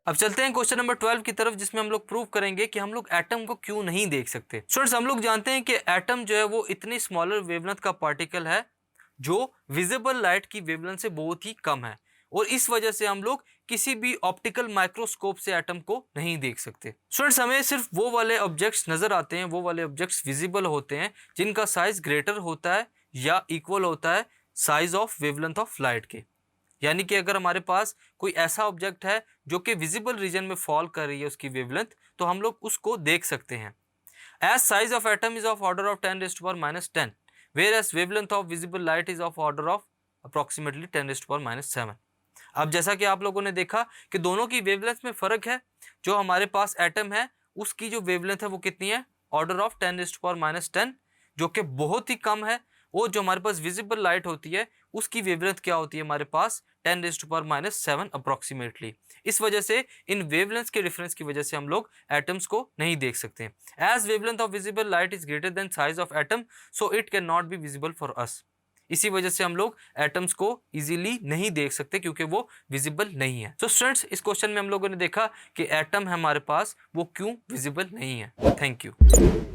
अब चलते हैं क्वेश्चन नंबर 12 की तरफ, जिसमें हम लोग प्रूव करेंगे कि हम लोग एटम को क्यों नहीं देख सकते। स्टूडेंट्स, हम लोग जानते हैं कि एटम जो है वो इतनी स्मॉलर वेवलेंथ का पार्टिकल है जो विजिबल लाइट की वेवलेंथ से बहुत ही कम है, और इस वजह से हम लोग किसी भी ऑप्टिकल माइक्रोस्कोप से एटम को नहीं देख सकते। स्टूडेंट्स, हमें सिर्फ वो वाले ऑब्जेक्ट्स नजर आते हैं, वो वाले ऑब्जेक्ट्स विजिबल होते हैं जिनका साइज ग्रेटर होता है या इक्वल होता है size of wavelength of light के। यानी कि अगर हमारे पास कोई ऐसा ऑब्जेक्ट है जो कि विजिबल रीजन में फॉल कर रही है उसकी वेवलेंथ, तो हम लोग उसको देख सकते हैं। As size of atom is of order of 10⁻⁻10, whereas wavelength of visible light is of order of approximately 10⁻⁻7। अब जैसा कि आप लोगों ने देखा कि दोनों की वेवलेंथ में फर्क है। जो हमारे पास एटम है उसकी जो वेवलेंथ है वो कितनी है, ऑर्डर ऑफ 10⁻⁻10, जो कि बहुत ही कम है। और जो हमारे पास विजिबल लाइट होती है उसकी वेवलेंथ क्या होती है हमारे पास, 10⁻⁻7 अप्रोक्सीमेटली। इस वजह से इन वेवलेंथ के डिफरेंस की वजह से हम लोग एटम्स को नहीं देख सकते। As wavelength of visible light is greater than size of atom, so it can not be visible for us. इसी वजह से हम लोग एटम्स को इजीली नहीं देख सकते क्योंकि वो विजिबल नहीं है। सो स्टूडेंट्स, इस क्वेश्चन में हम लोगों ने देखा कि एटम हमारे पास वो क्यों विजिबल नहीं है। Thank you.